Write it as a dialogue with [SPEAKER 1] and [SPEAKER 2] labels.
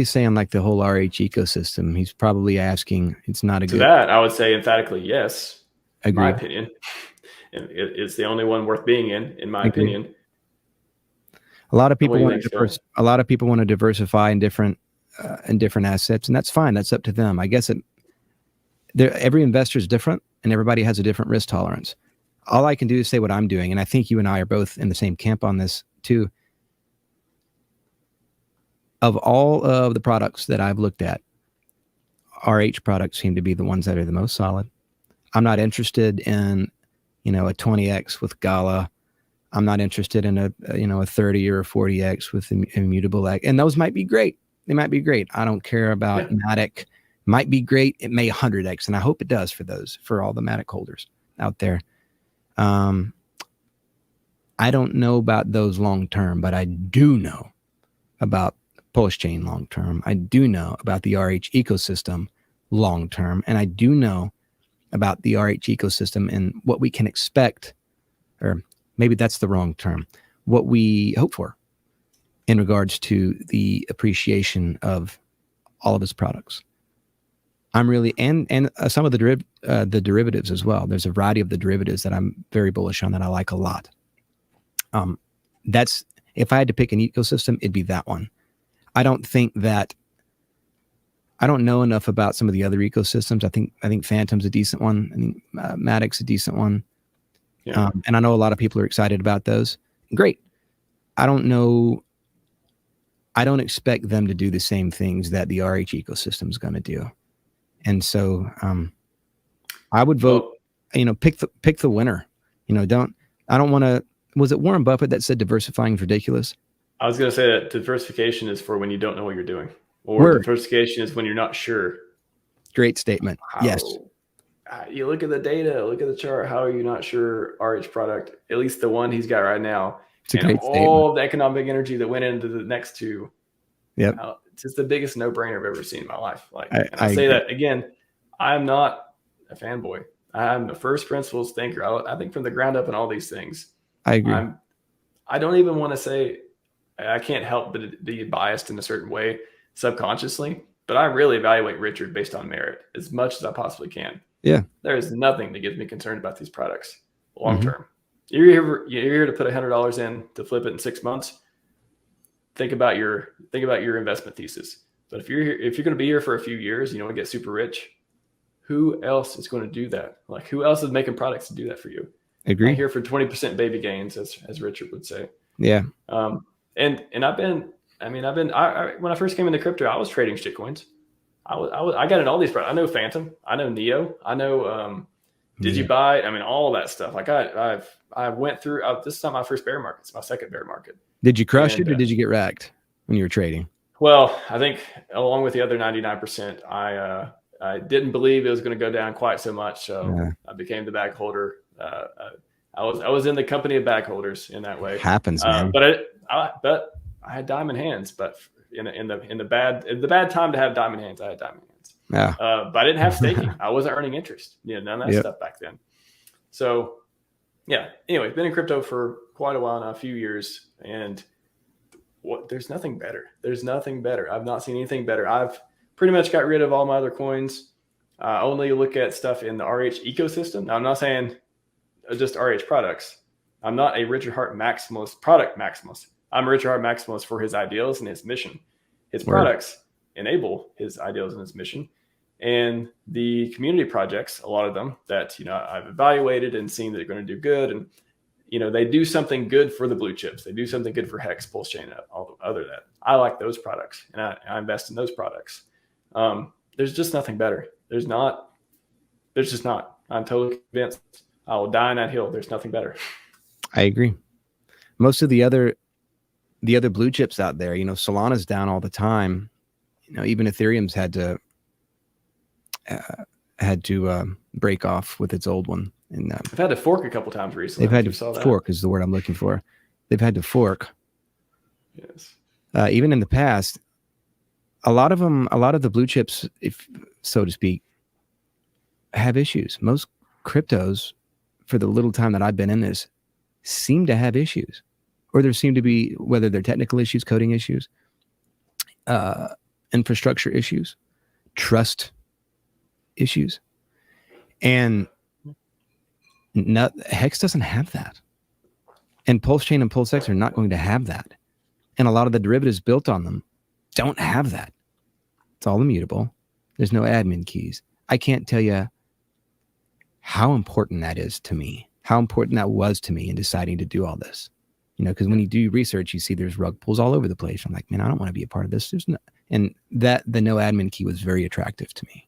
[SPEAKER 1] He's saying like the whole RH ecosystem. He's probably asking, it's not a
[SPEAKER 2] To
[SPEAKER 1] good.
[SPEAKER 2] that, I would say emphatically yes.
[SPEAKER 1] Agreed.
[SPEAKER 2] In my opinion, and it's the only one worth being in my
[SPEAKER 1] Agreed.
[SPEAKER 2] opinion.
[SPEAKER 1] A lot of people
[SPEAKER 2] What do you
[SPEAKER 1] want
[SPEAKER 2] think,
[SPEAKER 1] to a lot of people want to diversify in different assets, and that's fine. That's up to them. I guess every investor is different, and everybody has a different risk tolerance. All I can do is say what I'm doing, and I think you and I are both in the same camp on this too. Of all of the products that I've looked at, RH products seem to be the ones that are the most solid. I'm not interested in, a 20x with Gala. I'm not interested in a 30 or a 40x with immutable X. And those might be great. They might be great. I don't care about Matic. Might be great. It may 100x, and I hope it does for all the Matic holders out there. I don't know about those long term, but I do know about PulseChain long term. I do know about the RH ecosystem long term, and I do know about the RH ecosystem and what we can expect, or maybe that's the wrong term, what we hope for in regards to the appreciation of all of its products. I'm really, and some of the derivatives as well. There's a variety of the derivatives that I'm very bullish on that I like a lot. That's, if I had to pick an ecosystem, it'd be that one. I don't know enough about some of the other ecosystems. I think Phantom's a decent one. I think Matic's a decent one. Yeah. And I know a lot of people are excited about those. Great. I don't expect them to do the same things that the RH ecosystem is going to do. And so I would vote, pick the winner. I don't want to, was it Warren Buffett that said diversifying is ridiculous?
[SPEAKER 2] I was going to say that diversification is for when you don't know what you're doing, or diversification is when you're not sure.
[SPEAKER 1] Great statement. Yes.
[SPEAKER 2] You look at the data, look at the chart. How are you not sure RH product, at least the one he's got right now,
[SPEAKER 1] it's a great
[SPEAKER 2] all of the economic energy that went into the next two?
[SPEAKER 1] Yep.
[SPEAKER 2] It's just the biggest no-brainer I've ever seen in my life. I say that again, I'm not a fanboy. I'm a first principles thinker. I think from the ground up in all these things.
[SPEAKER 1] I agree.
[SPEAKER 2] I don't even want to say, I can't help but be biased in a certain way subconsciously, but I really evaluate Richard based on merit as much as I possibly can.
[SPEAKER 1] Yeah.
[SPEAKER 2] There is nothing that gives me concern about these products long term. You're here to put $100 in to flip it in 6 months. Think about your investment thesis. But if you're going to be here for a few years, and get super rich, who else is going to do that? Like, who else is making products to do that for you?
[SPEAKER 1] Agree.
[SPEAKER 2] I'm here for 20% baby gains, as Richard would say.
[SPEAKER 1] Yeah.
[SPEAKER 2] And when I first came into crypto, I was trading shitcoins. I got in all these products. I know Phantom, I know Neo, I know Digibyte. All that stuff. Like I went through. This is not my first bear market. It's my second bear market.
[SPEAKER 1] Did you crush it, or did you get wrecked when you were trading?
[SPEAKER 2] Well, I think along with the other 99%, I didn't believe it was going to go down quite so much. So I became the bag holder. I was in the company of bag holders in that way.
[SPEAKER 1] Happens, man.
[SPEAKER 2] But I had diamond hands. But in the bad time to have diamond hands, I had diamond hands.
[SPEAKER 1] Yeah.
[SPEAKER 2] But I didn't have staking. I wasn't earning interest. None of that stuff back then. So yeah. Anyway, been in crypto for quite a while now, a few years, and there's nothing better. There's nothing better. I've not seen anything better. I've pretty much got rid of all my other coins. Only look at stuff in the RH ecosystem. Now, I'm not saying just RH products. I'm not a Richard Hart maximalist, product maximalist. I'm a Richard Hart maximalist for his ideals and his mission. His products enable his ideals and his mission. And the community projects, a lot of them that, I've evaluated and seen that they're going to do good. And, they do something good for the blue chips. They do something good for Hex, PulseChain, all the other that. I like those products, and I invest in those products. There's just nothing better. There's just not. I'm totally convinced. I will die on that hill. There's nothing better.
[SPEAKER 1] I agree. Most of the other blue chips out there, Solana's down all the time. Even Ethereum's had to break off with its old one. And
[SPEAKER 2] they've had to fork a couple times recently.
[SPEAKER 1] They've had to fork is the word I'm looking for. They've had to fork.
[SPEAKER 2] Yes.
[SPEAKER 1] Even in the past, a lot of the blue chips, if so to speak, have issues. Most cryptos, for the little time that I've been in this, seem to have issues, or there seem to be, whether they're technical issues, coding issues. infrastructure issues, trust issues. And Hex doesn't have that. And PulseChain and PulseX are not going to have that. And a lot of the derivatives built on them don't have that. It's all immutable. There's no admin keys. I can't tell you how important that is to me, how important that was to me in deciding to do all this. You know, because when you do research, you see there's rug pulls all over the place. I'm like, man, I don't want to be a part of this. And that the no admin key was very attractive to me.